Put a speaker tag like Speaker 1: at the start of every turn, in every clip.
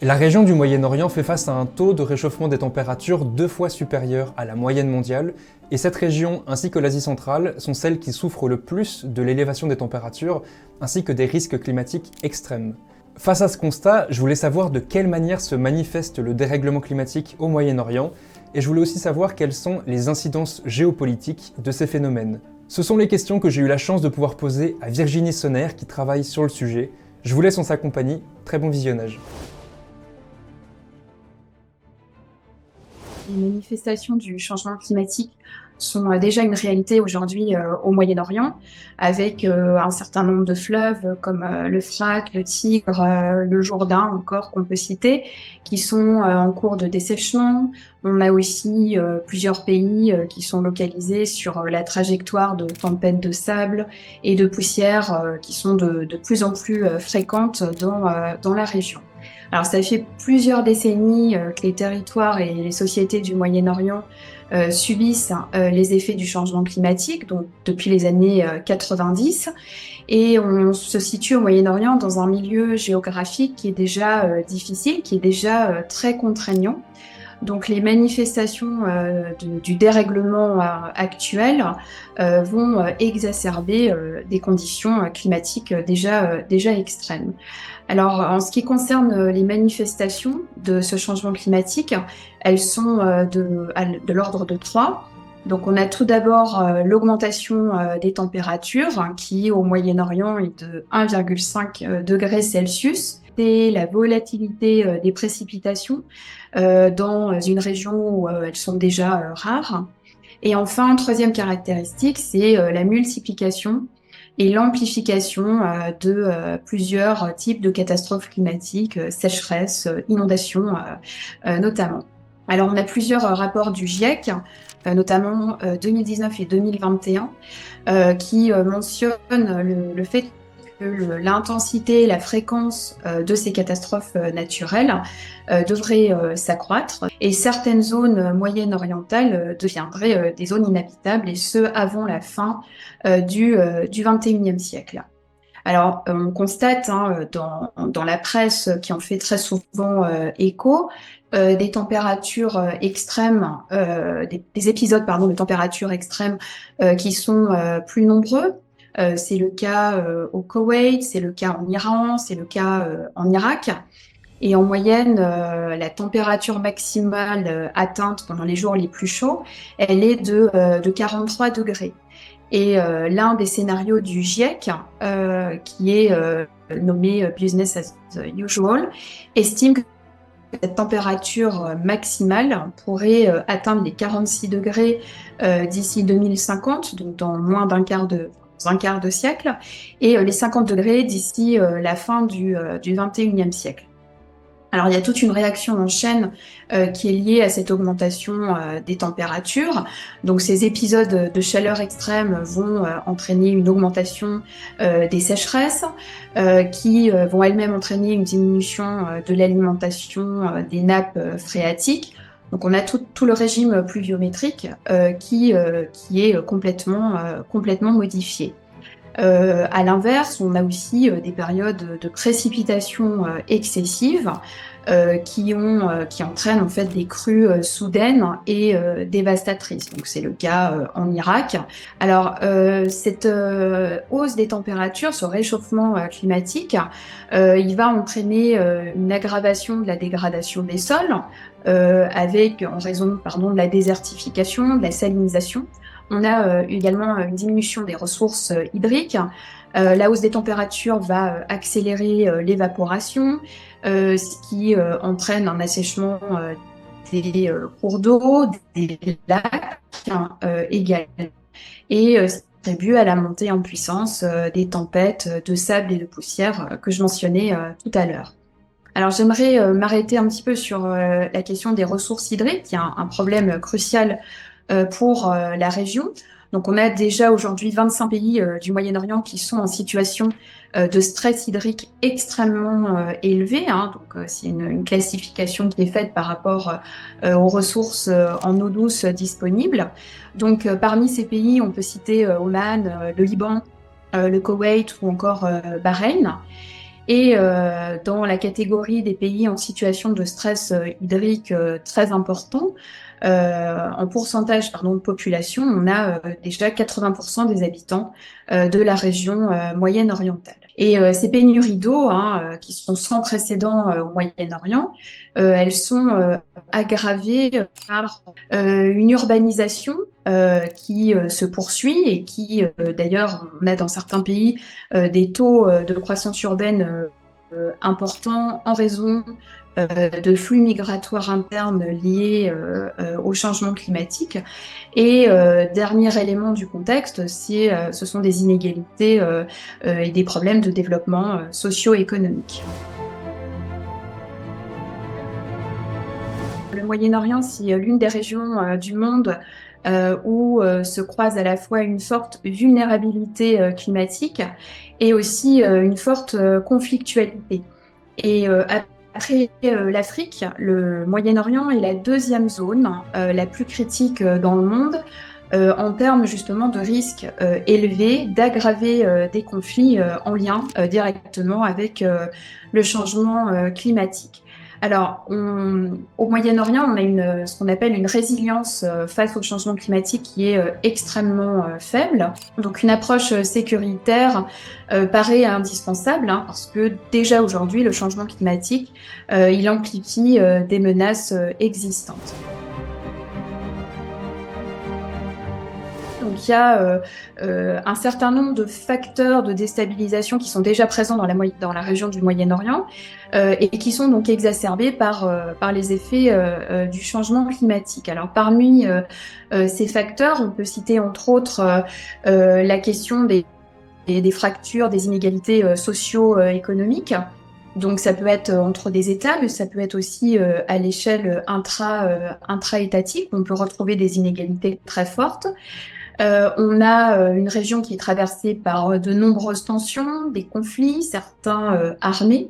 Speaker 1: La région du Moyen-Orient fait face à un taux de réchauffement des températures 2 fois supérieur à la moyenne mondiale, et cette région ainsi que l'Asie centrale sont celles qui souffrent le plus de l'élévation des températures, ainsi que des risques climatiques extrêmes. Face à ce constat, je voulais savoir de quelle manière se manifeste le dérèglement climatique au Moyen-Orient, et je voulais aussi savoir quelles sont les incidences géopolitiques de ces phénomènes. Ce sont les questions que j'ai eu la chance de pouvoir poser à Virginie Sonner qui travaille sur le sujet. Je vous laisse en sa compagnie, très bon visionnage.
Speaker 2: Les manifestations du changement climatique sont déjà une réalité aujourd'hui au Moyen-Orient, avec un certain nombre de fleuves comme l'Euphrate, le Tigre, le Jourdain encore qu'on peut citer, qui sont en cours de dessèchement. On a aussi plusieurs pays qui sont localisés sur la trajectoire de tempêtes de sable et de poussière qui sont de plus en plus fréquentes dans la région. Alors ça fait plusieurs décennies que les territoires et les sociétés du Moyen-Orient subissent les effets du changement climatique, donc depuis les années 90, et on se situe au Moyen-Orient dans un milieu géographique qui est déjà difficile, qui est déjà très contraignant. Donc les manifestations du dérèglement actuel vont exacerber des conditions climatiques déjà extrêmes. Alors en ce qui concerne les manifestations de ce changement climatique, elles sont de l'ordre de 3. Donc on a tout d'abord l'augmentation des températures qui au Moyen-Orient est de 1,5 degrés Celsius. C'est la volatilité des précipitations dans une région où elles sont déjà rares. Et enfin, troisième caractéristique, c'est la multiplication et l'amplification de plusieurs types de catastrophes climatiques, sécheresse, inondations notamment. Alors on a plusieurs rapports du GIEC, notamment 2019 et 2021, qui mentionnent le fait que l'intensité et la fréquence de ces catastrophes naturelles devraient s'accroître et certaines zones moyennes orientales deviendraient des zones inhabitables et ce avant la fin du XXIe siècle. Alors on constate dans la presse qui en fait très souvent écho des températures extrêmes, des épisodes de températures extrêmes qui sont plus nombreux. C'est le cas au Koweït, c'est le cas en Iran, c'est le cas en Irak. Et en moyenne, la température maximale atteinte pendant les jours les plus chauds, elle est de 43 degrés. Et l'un des scénarios du GIEC, qui est nommé Business as usual, estime que cette température maximale pourrait atteindre les 46 degrés d'ici 2050, donc dans moins d'un quart de siècle, et les 50 degrés d'ici la fin du XXIe siècle. Alors il y a toute une réaction en chaîne qui est liée à cette augmentation des températures. Donc ces épisodes de chaleur extrême vont entraîner une augmentation des sécheresses qui vont elles-mêmes entraîner une diminution de l'alimentation des nappes phréatiques. Donc on a tout le régime pluviométrique qui est complètement modifié. À l'inverse, on a aussi des périodes de précipitations excessives qui entraînent en fait des crues soudaines et dévastatrices. Donc c'est le cas en Irak. Alors cette hausse des températures, ce réchauffement climatique, il va entraîner une aggravation de la dégradation des sols en raison de la désertification, de la salinisation. On a également une diminution des ressources hydriques. La hausse des températures va accélérer l'évaporation, ce qui entraîne un assèchement des cours d'eau, des lacs également. Et ça contribue à la montée en puissance des tempêtes de sable et de poussière que je mentionnais tout à l'heure. Alors j'aimerais m'arrêter un petit peu sur la question des ressources hydriques, qui est un problème crucial pour la région. Donc on a déjà aujourd'hui 25 pays du Moyen-Orient qui sont en situation de stress hydrique extrêmement élevé. Donc c'est une classification qui est faite par rapport aux ressources en eau douce disponibles. Donc parmi ces pays, on peut citer Oman, le Liban, le Koweït ou encore Bahreïn. Et dans la catégorie des pays en situation de stress hydrique très important, en pourcentage de population, on a déjà 80% des habitants de la région Moyen-Orientale. Et ces pénuries d'eau, qui sont sans précédent au Moyen-Orient, elles sont aggravées par une urbanisation qui se poursuit et qui, d'ailleurs, on a dans certains pays des taux de croissance urbaine importants en raison de flux migratoires internes liés au changement climatique. Et dernier élément du contexte, ce sont des inégalités et des problèmes de développement socio-économique. Le Moyen-Orient, c'est l'une des régions du monde où se croise à la fois une forte vulnérabilité climatique et aussi une forte conflictualité. Et après l'Afrique, le Moyen-Orient est la deuxième zone la plus critique dans le monde en termes justement de risques élevés d'aggraver des conflits en lien directement avec le changement climatique. Alors, au Moyen-Orient, on a ce qu'on appelle une résilience face au changement climatique qui est extrêmement faible. Donc, une approche sécuritaire paraît indispensable parce que déjà aujourd'hui, le changement climatique, il amplifie des menaces existantes. Donc il y a un certain nombre de facteurs de déstabilisation qui sont déjà présents dans la région du Moyen-Orient et qui sont donc exacerbés par les effets du changement climatique. Alors parmi ces facteurs, on peut citer entre autres la question des fractures, des inégalités socio-économiques. Donc ça peut être entre des États, mais ça peut être aussi à l'échelle intra-étatique. On peut retrouver des inégalités très fortes. On a une région qui est traversée par de nombreuses tensions, des conflits, certains armés.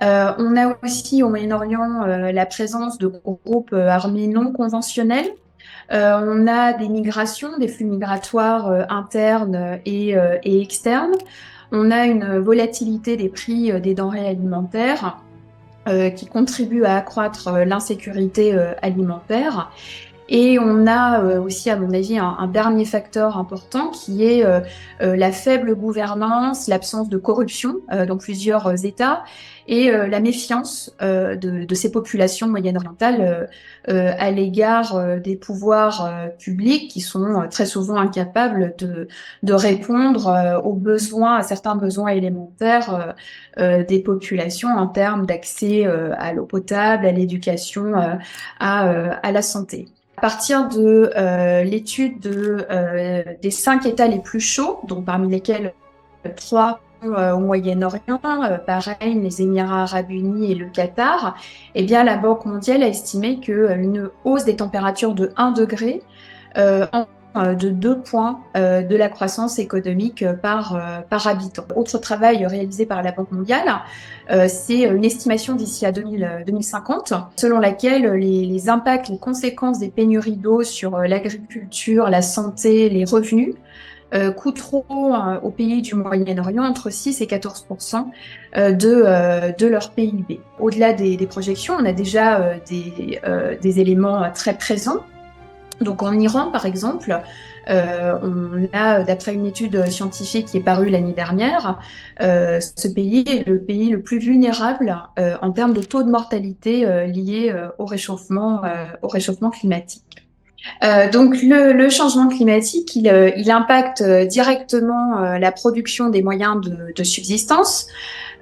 Speaker 2: On a aussi au Moyen-Orient la présence de groupes armés non conventionnels. On a des migrations, des flux migratoires internes et externes. On a une volatilité des prix des denrées alimentaires qui contribue à accroître l'insécurité alimentaire. Et on a aussi, à mon avis, un dernier facteur important qui est la faible gouvernance, l'absence de corruption dans plusieurs États et la méfiance de ces populations moyen-orientales à l'égard des pouvoirs publics qui sont très souvent incapables de répondre aux besoins, à certains besoins élémentaires des populations en termes d'accès à l'eau potable, à l'éducation, à la santé. À partir de l'étude des 5 États les plus chauds, donc parmi lesquels 3 au Moyen-Orient, Bahreïn, les Émirats arabes unis et le Qatar, eh bien la Banque mondiale a estimé qu'une hausse des températures de 1 degré de 2 points de la croissance économique par habitant. Autre travail réalisé par la Banque mondiale, c'est une estimation d'ici à 2050, selon laquelle les impacts, les conséquences des pénuries d'eau sur l'agriculture, la santé, les revenus coûteront aux pays du Moyen-Orient entre 6 et 14% de leur PIB. Au-delà des projections, on a déjà des éléments très présents. Donc en Iran, par exemple, on a, d'après une étude scientifique qui est parue l'année dernière, ce pays est le pays le plus vulnérable en termes de taux de mortalité lié au réchauffement climatique. Donc le changement climatique, il impacte directement la production des moyens de subsistance,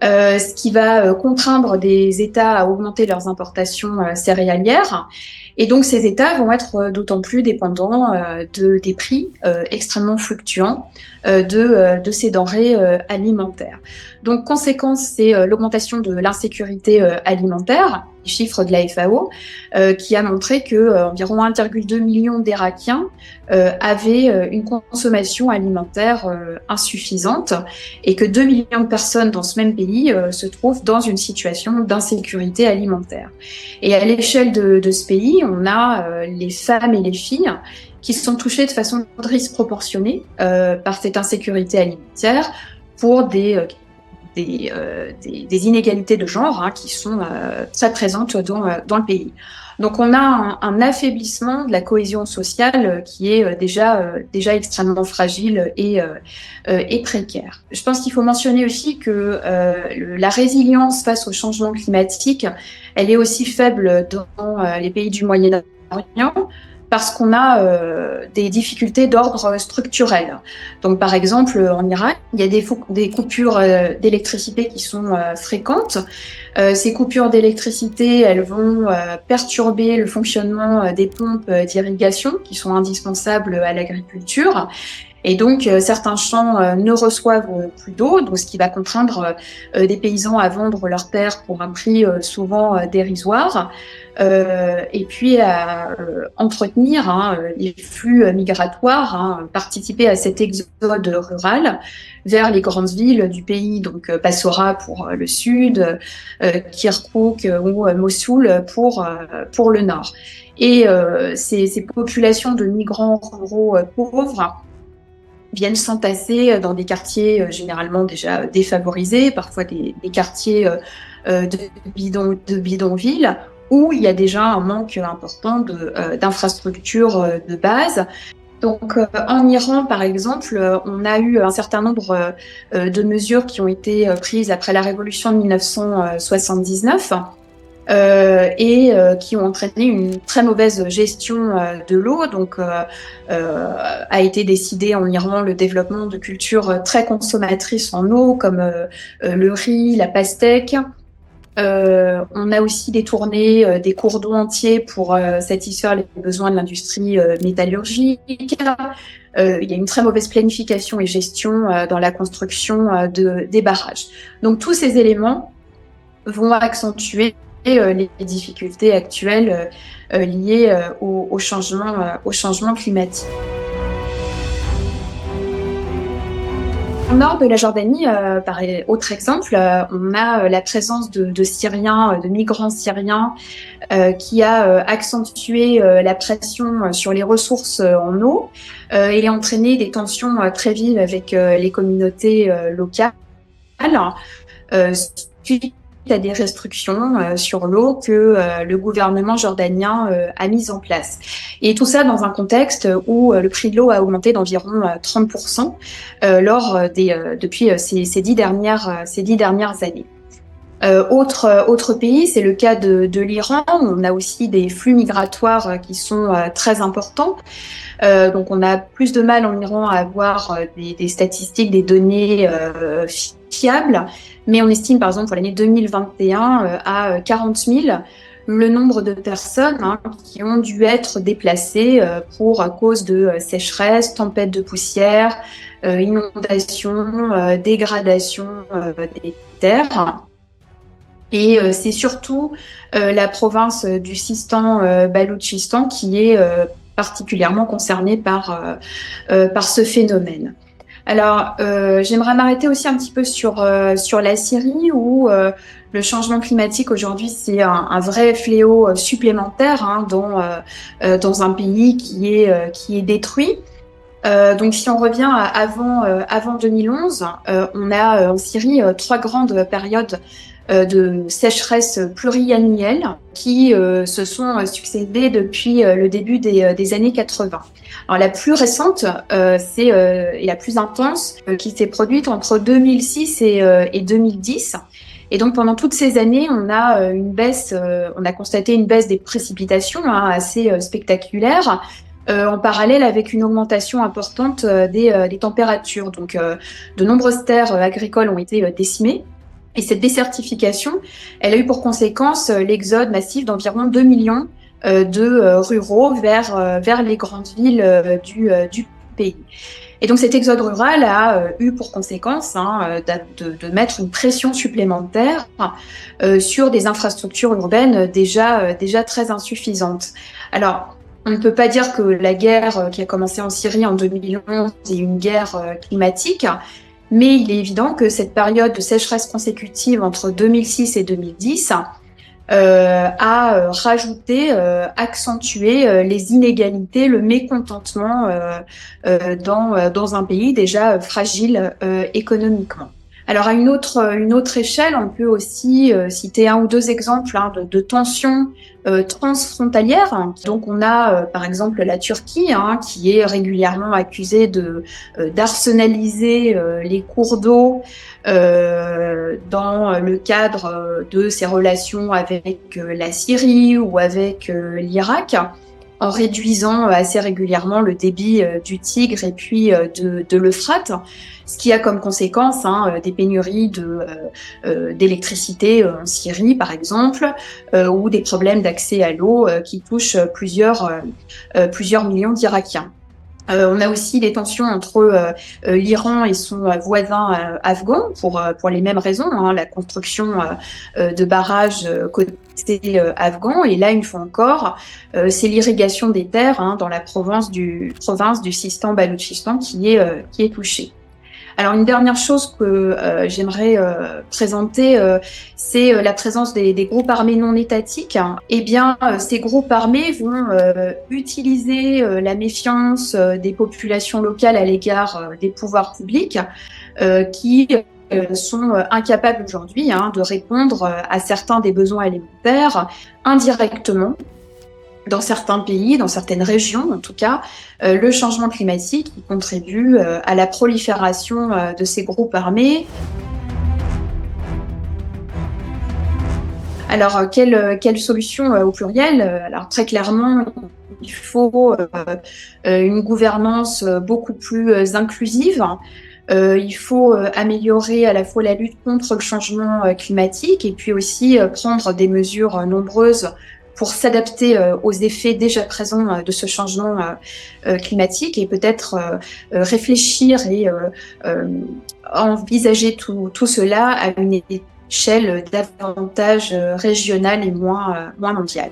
Speaker 2: ce qui va contraindre des États à augmenter leurs importations céréalières. Et donc ces États vont être d'autant plus dépendants des prix extrêmement fluctuants de ces denrées alimentaires. Donc conséquence, c'est l'augmentation de l'insécurité alimentaire, les chiffres de la FAO, qui a montré que environ 1,2 million d'Irakiens avaient une consommation alimentaire insuffisante et que 2 millions de personnes dans ce même pays se trouvent dans une situation d'insécurité alimentaire. Et à l'échelle de ce pays, on a les femmes et les filles qui sont touchées de façon disproportionnée par cette insécurité alimentaire pour des des inégalités de genre qui sont très présentes dans le pays. Donc on a un affaiblissement de la cohésion sociale qui est déjà extrêmement fragile et précaire. Je pense qu'il faut mentionner aussi que la résilience face au changement climatique, elle est aussi faible dans les pays du Moyen-Orient, parce qu'on a des difficultés d'ordre structurel. Donc, par exemple, en Irak, il y a des coupures d'électricité qui sont fréquentes. Ces coupures d'électricité, elles vont perturber le fonctionnement des pompes d'irrigation qui sont indispensables à l'agriculture. Et donc, certains champs ne reçoivent plus d'eau, donc ce qui va contraindre des paysans à vendre leurs terres pour un prix souvent dérisoire, et puis à entretenir les flux migratoires, participer à cet exode rural vers les grandes villes du pays, donc Bassora pour le sud, Kirkouk ou Mossoul pour le nord. Et ces populations de migrants ruraux pauvres viennent s'entasser dans des quartiers généralement déjà défavorisés, parfois des quartiers de bidonvilles, où il y a déjà un manque important d'infrastructures de base. Donc en Iran, par exemple, on a eu un certain nombre de mesures qui ont été prises après la révolution de 1979, qui ont entraîné une très mauvaise gestion de l'eau. Donc, a été décidé en Iran le développement de cultures très consommatrices en eau, comme le riz, la pastèque. On a aussi détourné des cours d'eau entiers pour satisfaire les besoins de l'industrie métallurgique. Il y a une très mauvaise planification et gestion dans la construction des barrages. Donc, tous ces éléments vont accentuer les difficultés actuelles liées au changement climatique. Au nord de la Jordanie, par autre exemple, on a la présence de Syriens, de migrants syriens, qui a accentué la pression sur les ressources en eau et a entraîné des tensions très vives avec les communautés locales, suite à des restrictions sur l'eau que le gouvernement jordanien a mises en place. Et tout ça dans un contexte où le prix de l'eau a augmenté d'environ 30% depuis ces 10 dernières années. Autre pays, c'est le cas de l'Iran. On a aussi des flux migratoires qui sont très importants. Donc on a plus de mal en Iran à avoir des statistiques, des données fiables, mais on estime par exemple pour l'année 2021 à 40 000 le nombre de personnes qui ont dû être déplacées à cause de sécheresse, tempêtes de poussière, inondations, dégradation des terres. Et c'est surtout la province du Sistan-Baloutchistan qui est particulièrement concernée par ce phénomène. Alors, j'aimerais m'arrêter aussi un petit peu sur la Syrie, où le changement climatique aujourd'hui c'est un vrai fléau supplémentaire dans un pays qui est détruit. Donc, si on revient à avant 2011, on a en Syrie 3 grandes périodes de sécheresse pluriannuelle qui se sont succédées depuis le début des années 80. Alors la plus récente et la plus intense qui s'est produite entre 2006 et 2010. Et donc pendant toutes ces années, on a constaté une baisse des précipitations assez spectaculaire. En parallèle avec une augmentation importante des températures. Donc de nombreuses terres agricoles ont été décimées. Et cette désertification, elle a eu pour conséquence l'exode massif d'environ 2 millions de ruraux vers les grandes villes du pays. Et donc cet exode rural a eu pour conséquence de mettre une pression supplémentaire sur des infrastructures urbaines déjà très insuffisantes. Alors, on ne peut pas dire que la guerre qui a commencé en Syrie en 2011 est une guerre climatique, mais il est évident que cette période de sécheresse consécutive entre 2006 et 2010 a accentué les inégalités, le mécontentement dans un pays déjà fragile économiquement. Alors à une autre échelle, on peut aussi citer un ou deux exemples de tensions transfrontalières. Donc on a par exemple la Turquie qui est régulièrement accusée d'arsenaliser les cours d'eau dans le cadre de ses relations avec la Syrie ou avec l'Irak, en réduisant assez régulièrement le débit du Tigre et puis de l'Euphrate, ce qui a comme conséquence des pénuries d'électricité en Syrie, par exemple, ou des problèmes d'accès à l'eau qui touchent plusieurs millions d'Irakiens. On a aussi des tensions entre l'Iran et son voisin afghan pour les mêmes raisons, la construction de barrages côté afghan. Et là, une fois encore, c'est l'irrigation des terres dans la province du Sistan-Baloutchistan qui est touchée. Alors une dernière chose que j'aimerais présenter, c'est la présence des groupes armés non étatiques. Eh bien, ces groupes armés vont utiliser la méfiance des populations locales à l'égard des pouvoirs publics qui sont incapables aujourd'hui de répondre à certains des besoins alimentaires indirectement. Dans certains pays, dans certaines régions en tout cas, le changement climatique qui contribue à la prolifération de ces groupes armés. Alors, quelle solution au pluriel? Alors, très clairement, il faut une gouvernance beaucoup plus inclusive. Il faut améliorer à la fois la lutte contre le changement climatique et puis aussi prendre des mesures nombreuses pour s'adapter aux effets déjà présents de ce changement climatique et peut-être réfléchir et envisager tout cela à une échelle davantage régionale et moins mondiale.